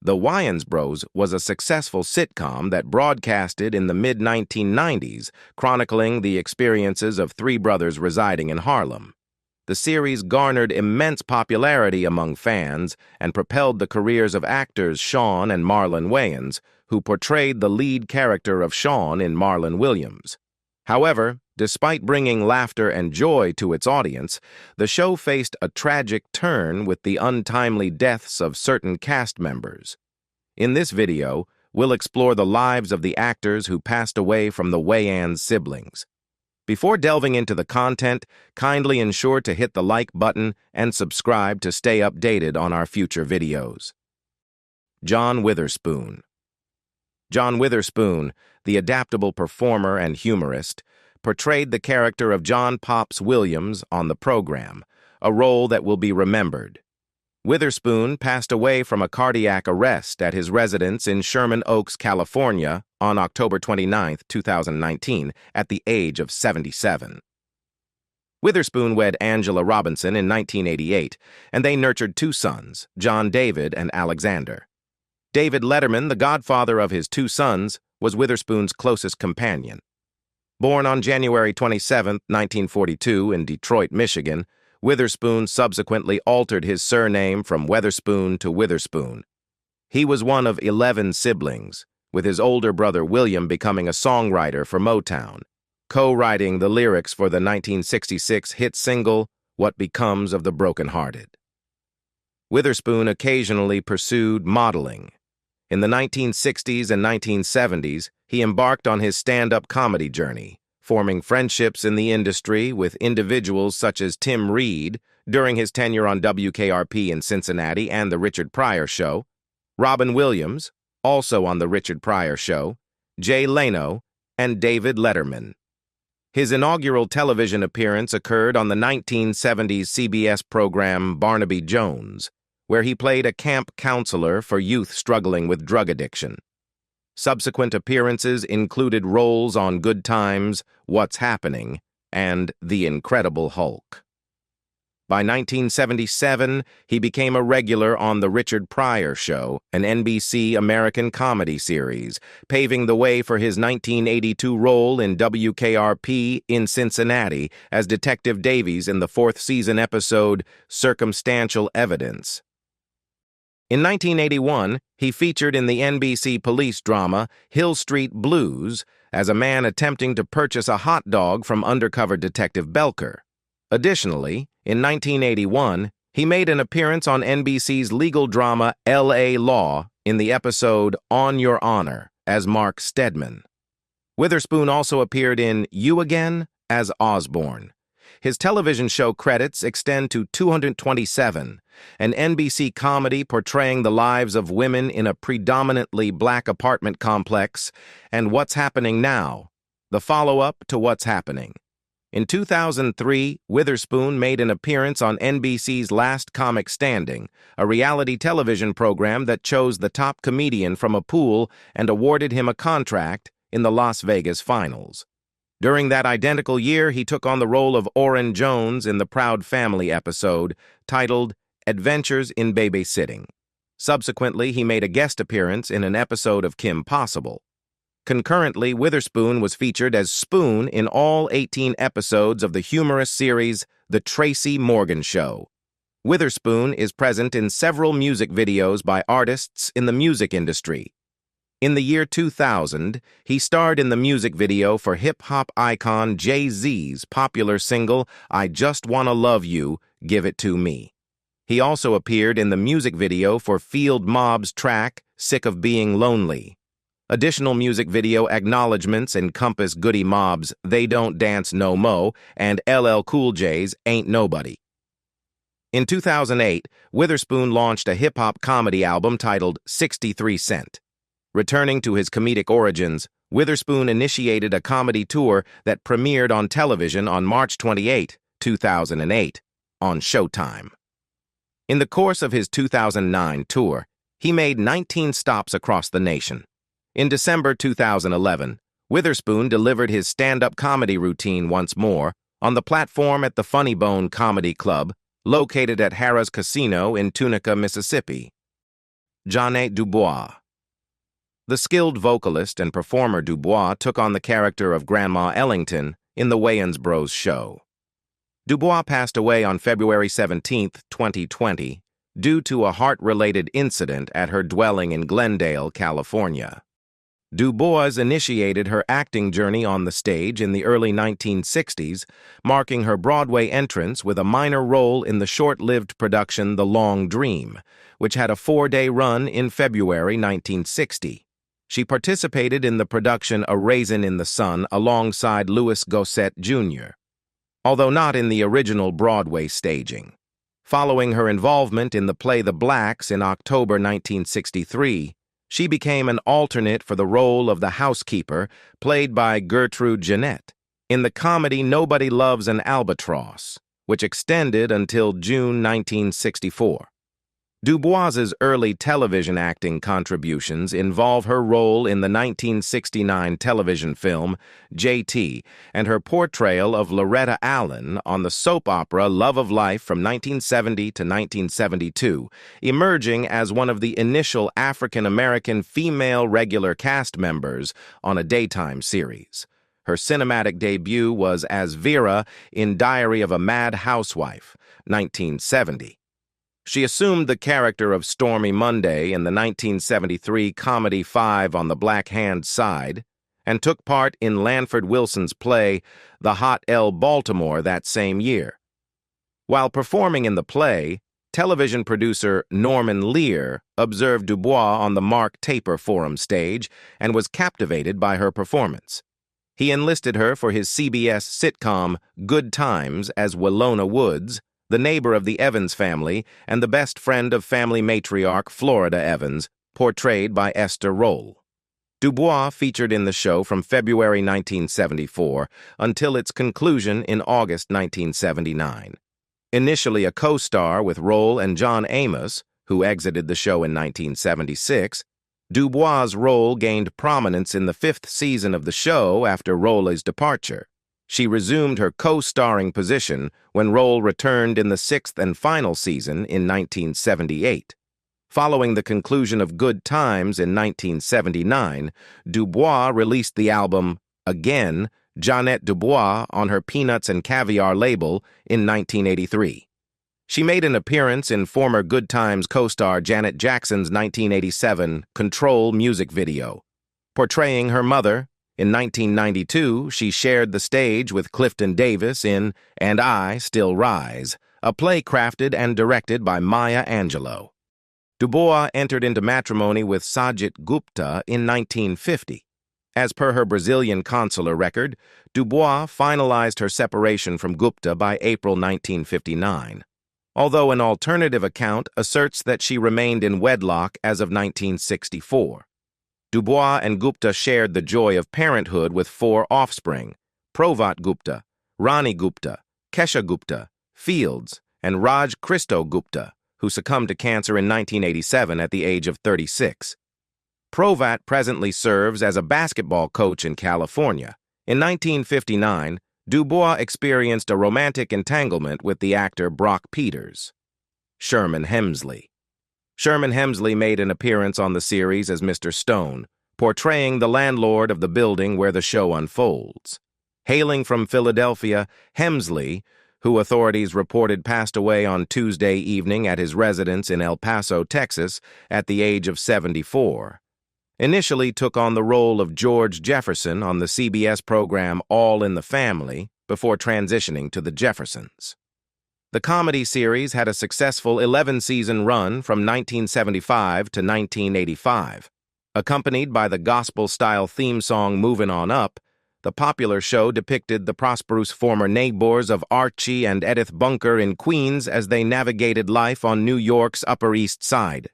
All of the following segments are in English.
The Wayans Bros was a successful sitcom that broadcasted in the mid-1990s, chronicling the experiences of three brothers residing in Harlem. The series garnered immense popularity among fans and propelled the careers of actors Sean and Marlon Wayans, who portrayed the lead character of Sean in Marlon Williams. However, despite bringing laughter and joy to its audience, the show faced a tragic turn with the untimely deaths of certain cast members. In this video, we'll explore the lives of the actors who passed away from the Wayans siblings. Before delving into the content, kindly ensure to hit the like button and subscribe to stay updated on our future videos. John Witherspoon. John Witherspoon, the adaptable performer and humorist, portrayed the character of John Pops Williams on the program, a role that will be remembered. Witherspoon passed away from a cardiac arrest at his residence in Sherman Oaks, California, on October 29, 2019, at the age of 77. Witherspoon wed Angela Robinson in 1988, and they nurtured two sons, John David and Alexander. David Letterman, the godfather of his two sons, was Witherspoon's closest companion. Born on January 27, 1942, in Detroit, Michigan, Witherspoon subsequently altered his surname from Weatherspoon to Witherspoon. He was one of 11 siblings, with his older brother William becoming a songwriter for Motown, co-writing the lyrics for the 1966 hit single, What Becomes of the Broken-Hearted. Witherspoon occasionally pursued modeling. In the 1960s and 1970s, he embarked on his stand-up comedy journey, forming friendships in the industry with individuals such as Tim Reed during his tenure on WKRP in Cincinnati and The Richard Pryor Show, Robin Williams, also on The Richard Pryor Show, Jay Leno, and David Letterman. His inaugural television appearance occurred on the 1970s CBS program Barnaby Jones, where he played a camp counselor for youth struggling with drug addiction. Subsequent appearances included roles on Good Times, What's Happening, and The Incredible Hulk. By 1977, he became a regular on The Richard Pryor Show, an NBC American comedy series, paving the way for his 1982 role in WKRP in Cincinnati as Detective Davies in the fourth season episode Circumstantial Evidence. In 1981, he featured in the NBC police drama Hill Street Blues as a man attempting to purchase a hot dog from undercover Detective Belker. Additionally, in 1981, he made an appearance on NBC's legal drama L.A. Law in the episode On Your Honor as Mark Steadman. Witherspoon also appeared in You Again as Osborne. His television show credits extend to 227, an NBC comedy portraying the lives of women in a predominantly black apartment complex, and What's Happening Now, the follow-up to What's Happening. In 2003, Witherspoon made an appearance on NBC's Last Comic Standing, a reality television program that chose the top comedian from a pool and awarded him a contract in the Las Vegas finals. During that identical year, he took on the role of Orrin Jones in the Proud Family episode titled Adventures in Babysitting. Subsequently, he made a guest appearance in an episode of Kim Possible. Concurrently, Witherspoon was featured as Spoon in all 18 episodes of the humorous series The Tracy Morgan Show. Witherspoon is present in several music videos by artists in the music industry. In the year 2000, he starred in the music video for hip-hop icon Jay-Z's popular single, I Just Wanna Love You, Give It To Me. He also appeared in the music video for Field Mob's track, Sick of Being Lonely. Additional music video acknowledgments encompass Goody Mob's They Don't Dance No Mo and LL Cool J's Ain't Nobody. In 2008, Witherspoon launched a hip-hop comedy album titled 63 Cent. Returning to his comedic origins, Witherspoon initiated a comedy tour that premiered on television on March 28, 2008, on Showtime. In the course of his 2009 tour, he made 19 stops across the nation. In December 2011, Witherspoon delivered his stand-up comedy routine once more on the platform at the Funny Bone Comedy Club, located at Harrah's Casino in Tunica, Mississippi. Jeanette Dubois. The skilled vocalist and performer Dubois took on the character of Grandma Ellington in the Wayans Bros show. Dubois passed away on February 17, 2020, due to a heart-related incident at her dwelling in Glendale, California. Dubois initiated her acting journey on the stage in the early 1960s, marking her Broadway entrance with a minor role in the short-lived production The Long Dream, which had a 4-day run in February 1960. She participated in the production A Raisin in the Sun alongside Louis Gossett Jr., although not in the original Broadway staging. Following her involvement in the play The Blacks in October 1963, she became an alternate for the role of the housekeeper, played by Gertrude Jeanette, in the comedy Nobody Loves an Albatross, which extended until June 1964. Dubois's early television acting contributions involve her role in the 1969 television film J.T. and her portrayal of Loretta Allen on the soap opera Love of Life from 1970 to 1972, emerging as one of the initial African-American female regular cast members on a daytime series. Her cinematic debut was as Vera in Diary of a Mad Housewife, 1970. She assumed the character of Stormy Monday in the 1973 comedy Five on the Black Hand Side and took part in Lanford Wilson's play The Hot L Baltimore that same year. While performing in the play, television producer Norman Lear observed Dubois on the Mark Taper Forum stage and was captivated by her performance. He enlisted her for his CBS sitcom Good Times as Willona Woods, the neighbor of the Evans family and the best friend of family matriarch Florida Evans, portrayed by Esther Roll. Dubois featured in the show from February 1974 until its conclusion in August 1979. Initially a co-star with Roll and John Amos, who exited the show in 1976, Dubois' role gained prominence in the 5th season of the show after Roll's departure. She resumed her co-starring position when Roll returned in the 6th and final season in 1978. Following the conclusion of Good Times in 1979, Dubois released the album Again, Jeanette Dubois on her Peanuts and Caviar label in 1983. She made an appearance in former Good Times co-star Janet Jackson's 1987 Control music video, portraying her mother. In 1992, she shared the stage with Clifton Davis in And I Still Rise, a play crafted and directed by Maya Angelou. Dubois entered into matrimony with Sajit Gupta in 1950. As per her Brazilian consular record, Dubois finalized her separation from Gupta by April 1959, although an alternative account asserts that she remained in wedlock as of 1964. Dubois and Gupta shared the joy of parenthood with 4 offspring: Provat Gupta, Rani Gupta, Kesha Gupta, Fields, and Raj Christo Gupta, who succumbed to cancer in 1987 at the age of 36. Provat presently serves as a basketball coach in California. In 1959, Dubois experienced a romantic entanglement with the actor Brock Peters. Sherman Hemley. Sherman Hemley made an appearance on the series as Mr. Stone, portraying the landlord of the building where the show unfolds. Hailing from Philadelphia, Hemley, who authorities reported passed away on Tuesday evening at his residence in El Paso, Texas, at the age of 74, initially took on the role of George Jefferson on the CBS program All in the Family before transitioning to The Jeffersons. The comedy series had a successful 11-season run from 1975 to 1985. Accompanied by the gospel-style theme song Movin' On Up, the popular show depicted the prosperous former neighbors of Archie and Edith Bunker in Queens as they navigated life on New York's Upper East Side.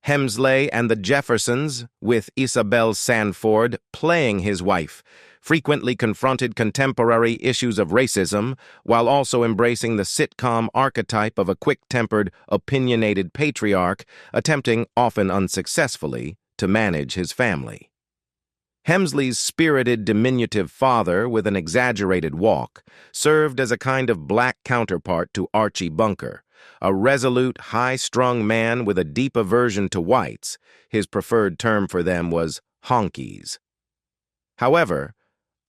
Hemsley and the Jeffersons, with Isabel Sanford playing his wife, frequently confronted contemporary issues of racism while also embracing the sitcom archetype of a quick-tempered, opinionated patriarch attempting, often unsuccessfully, to manage his family. Hemsley's spirited, diminutive father with an exaggerated walk served as a kind of black counterpart to Archie Bunker, a resolute, high-strung man with a deep aversion to whites. His preferred term for them was honkies. However,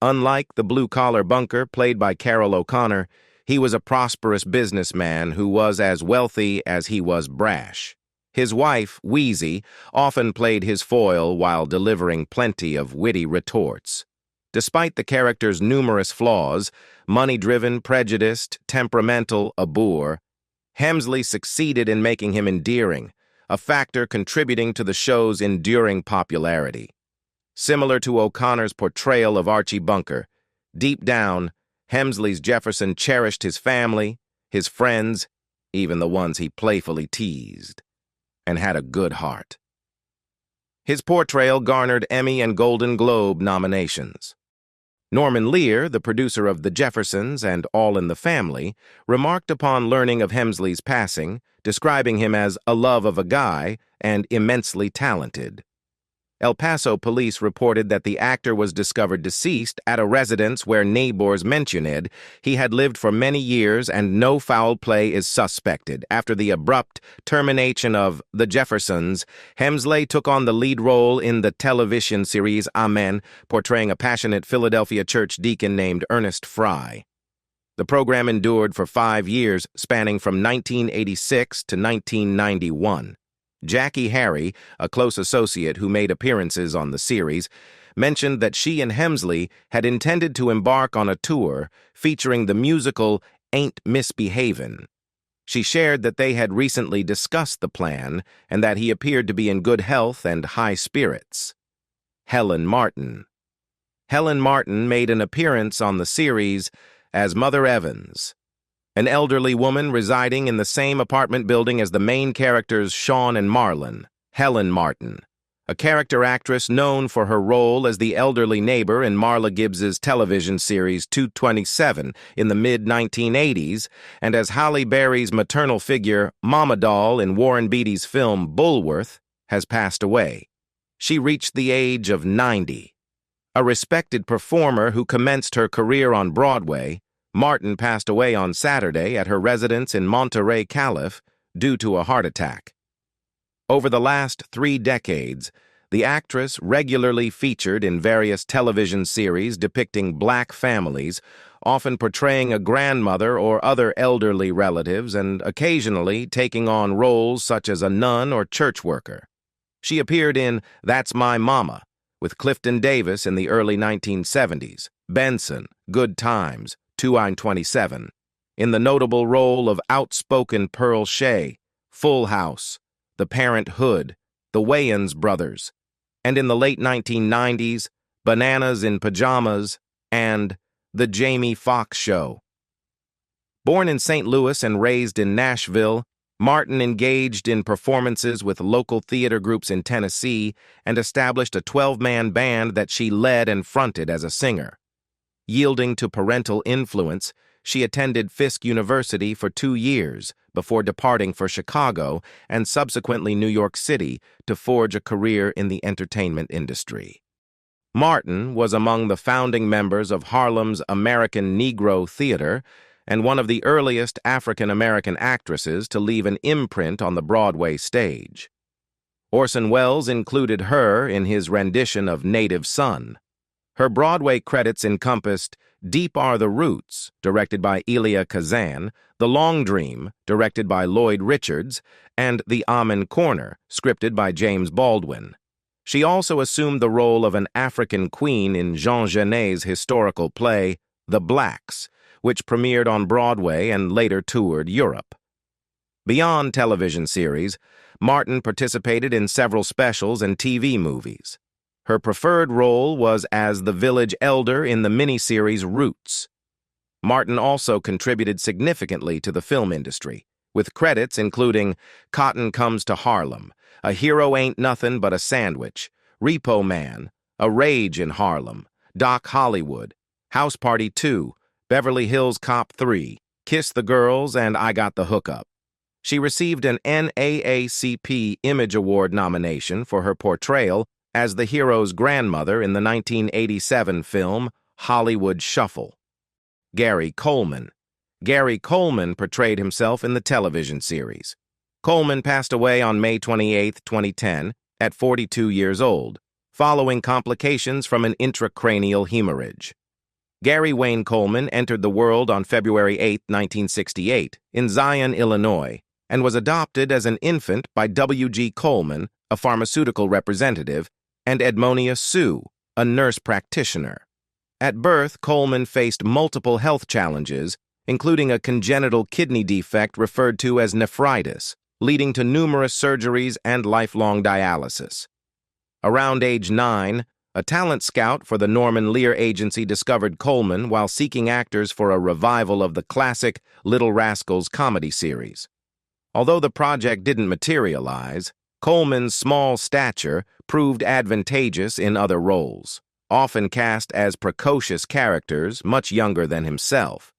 unlike the blue-collar bunker played by Carroll O'Connor, he was a prosperous businessman who was as wealthy as he was brash. His wife, Wheezy, often played his foil while delivering plenty of witty retorts. Despite the character's numerous flaws, money-driven, prejudiced, temperamental, a boor, Hemsley succeeded in making him endearing, a factor contributing to the show's enduring popularity. Similar to O'Connor's portrayal of Archie Bunker, deep down, Hemsley's Jefferson cherished his family, his friends, even the ones he playfully teased, and had a good heart. His portrayal garnered Emmy and Golden Globe nominations. Norman Lear, the producer of The Jeffersons and All in the Family, remarked upon learning of Hemsley's passing, describing him as a love of a guy and immensely talented. El Paso police reported that the actor was discovered deceased at a residence where neighbors mentioned he had lived for many years and no foul play is suspected. After the abrupt termination of The Jeffersons, Hemsley took on the lead role in the television series Amen, portraying a passionate Philadelphia church deacon named Ernest Fry. The program endured for 5 years, spanning from 1986 to 1991. Jackie Harry, a close associate who made appearances on the series, mentioned that she and Hemsley had intended to embark on a tour featuring the musical Ain't Misbehavin'. She shared that they had recently discussed the plan and that he appeared to be in good health and high spirits. Helen Martin. Helen Martin made an appearance on the series as Mother Evans, an elderly woman residing in the same apartment building as the main characters Sean and Marlon. Helen Martin, a character actress known for her role as the elderly neighbor in Marla Gibbs's television series 227 in the mid-1980s, and as Halle Berry's maternal figure, Mama Doll, in Warren Beatty's film Bulworth, has passed away. She reached the age of 90. A respected performer who commenced her career on Broadway, Martin passed away on Saturday at her residence in Monterey, Calif, due to a heart attack. Over the last 3 decades, the actress regularly featured in various television series depicting black families, often portraying a grandmother or other elderly relatives and occasionally taking on roles such as a nun or church worker. She appeared in That's My Mama with Clifton Davis in the early 1970s, Benson, Good Times, 2-27, in the notable role of outspoken Pearl Shea, Full House, The Parent Hood, The Wayans Brothers, and in the late 1990s, Bananas in Pajamas, and The Jamie Foxx Show. Born in St. Louis and raised in Nashville, Martin engaged in performances with local theater groups in Tennessee and established a 12-man band that she led and fronted as a singer. Yielding to parental influence, she attended Fisk University for 2 years before departing for Chicago and subsequently New York City to forge a career in the entertainment industry. Martin was among the founding members of Harlem's American Negro Theater and one of the earliest African-American actresses to leave an imprint on the Broadway stage. Orson Welles included her in his rendition of Native Son. Her Broadway credits encompassed Deep Are the Roots, directed by Elia Kazan, The Long Dream, directed by Lloyd Richards, and The Amen Corner, scripted by James Baldwin. She also assumed the role of an African queen in Jean Genet's historical play, The Blacks, which premiered on Broadway and later toured Europe. Beyond television series, Martin participated in several specials and TV movies. Her preferred role was as the village elder in the miniseries Roots. Martin also contributed significantly to the film industry, with credits including Cotton Comes to Harlem, A Hero Ain't Nothing But a Sandwich, Repo Man, A Rage in Harlem, Doc Hollywood, House Party 2, Beverly Hills Cop 3, Kiss the Girls, and I Got the Hookup. She received an NAACP Image Award nomination for her portrayal as the hero's grandmother in the 1987 film Hollywood Shuffle. Gary Coleman. Gary Coleman portrayed himself in the television series. Coleman passed away on May 28, 2010, at 42 years old, following complications from an intracranial hemorrhage. Gary Wayne Coleman entered the world on February 8, 1968, in Zion, Illinois, and was adopted as an infant by W.G. Coleman, a pharmaceutical representative, and Edmonia Sue, a nurse practitioner. At birth, Coleman faced multiple health challenges, including a congenital kidney defect referred to as nephritis, leading to numerous surgeries and lifelong dialysis. Around age 9, a talent scout for the Norman Lear Agency discovered Coleman while seeking actors for a revival of the classic Little Rascals comedy series. Although the project didn't materialize, Coleman's small stature proved advantageous in other roles, often cast as precocious characters much younger than himself.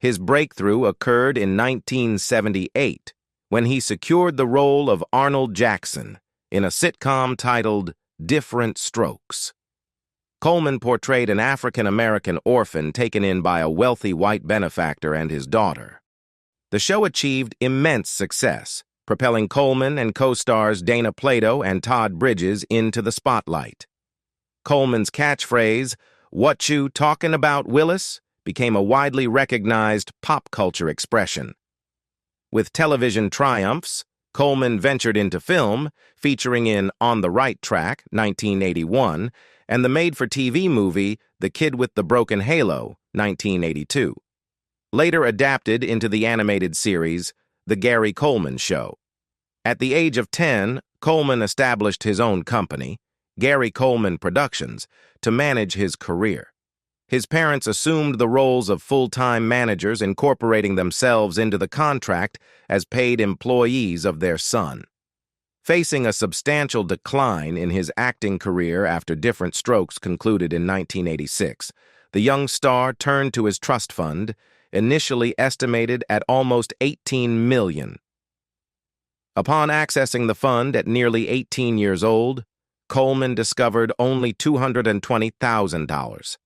His breakthrough occurred in 1978, when he secured the role of Arnold Jackson in a sitcom titled Different Strokes. Coleman portrayed an African-American orphan taken in by a wealthy white benefactor and his daughter. The show achieved immense success, propelling Coleman and co-stars Dana Plato and Todd Bridges into the spotlight. Coleman's catchphrase, "What you talkin' about, Willis?" became a widely recognized pop culture expression. With television triumphs, Coleman ventured into film, featuring in On the Right Track, 1981, and the made-for-TV movie The Kid with the Broken Halo, 1982. Later adapted into the animated series The Gary Coleman Show. At the age of 10, Coleman established his own company, Gary Coleman Productions, to manage his career. His parents assumed the roles of full-time managers, incorporating themselves into the contract as paid employees of their son. Facing a substantial decline in his acting career after Different Strokes concluded in 1986, the young star turned to his trust fund, initially estimated at almost $18 million. Upon accessing the fund at nearly 18 years old, Coleman discovered only $220,000.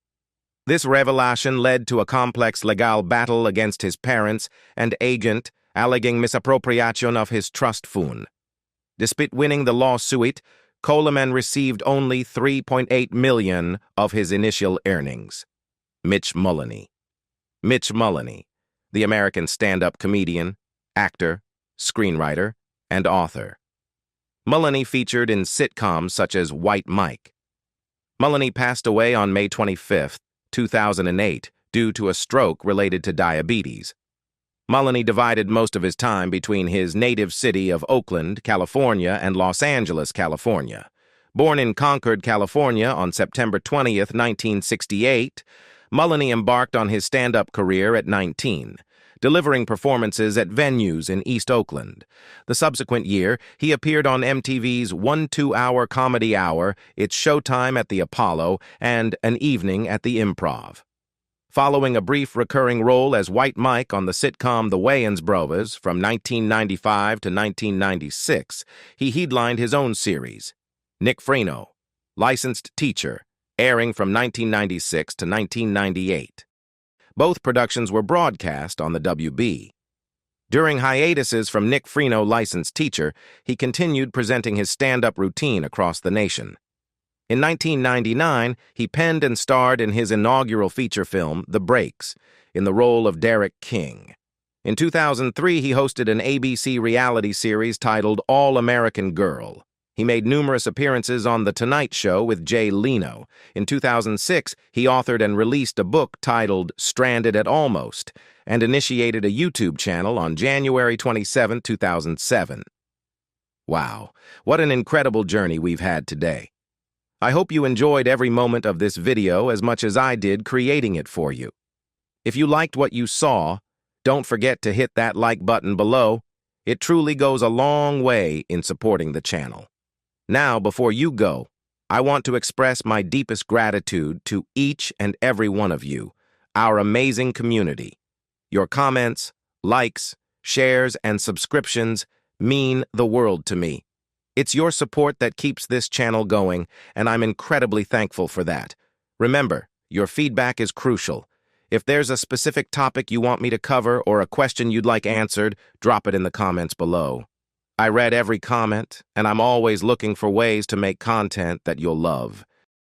This revelation led to a complex legal battle against his parents and agent, alleging misappropriation of his trust fund. Despite winning the lawsuit, Coleman received only $3.8 million of his initial earnings. Mitch Mullany. Mitch Mullany, the American stand-up comedian, actor, screenwriter, and author. Mullany featured in sitcoms such as White Mike. Mullany passed away on May 25, 2008, due to a stroke related to diabetes. Mullany divided most of his time between his native city of Oakland, California, and Los Angeles, California. Born in Concord, California on September 20, 1968, Mullany embarked on his stand-up career at 19, delivering performances at venues in East Oakland. The subsequent year, he appeared on MTV's One 2-Hour Comedy Hour, It's Showtime at the Apollo, and An Evening at the Improv. Following a brief recurring role as White Mike on the sitcom The WAYANS from 1995 to 1996, he headlined his own series, Nick Freno, Licensed Teacher, airing from 1996 to 1998. Both productions were broadcast on the WB. During hiatuses from Nick Freno, Licensed Teacher, he continued presenting his stand-up routine across the nation. In 1999, he penned and starred in his inaugural feature film, The Breaks, in the role of Derek King. In 2003, he hosted an ABC reality series titled All American Girl. He made numerous appearances on The Tonight Show with Jay Leno. In 2006, he authored and released a book titled Stranded at Almost, and initiated a YouTube channel on January 27, 2007. Wow, what an incredible journey we've had today. I hope you enjoyed every moment of this video as much as I did creating it for you. If you liked what you saw, don't forget to hit that like button below. It truly goes a long way in supporting the channel. Now, before you go, I want to express my deepest gratitude to each and every one of you, our amazing community. Your comments, likes, shares, and subscriptions mean the world to me. It's your support that keeps this channel going, and I'm incredibly thankful for that. Remember, your feedback is crucial. If there's a specific topic you want me to cover or a question you'd like answered, drop it in the comments below. I read every comment, and I'm always looking for ways to make content that you'll love.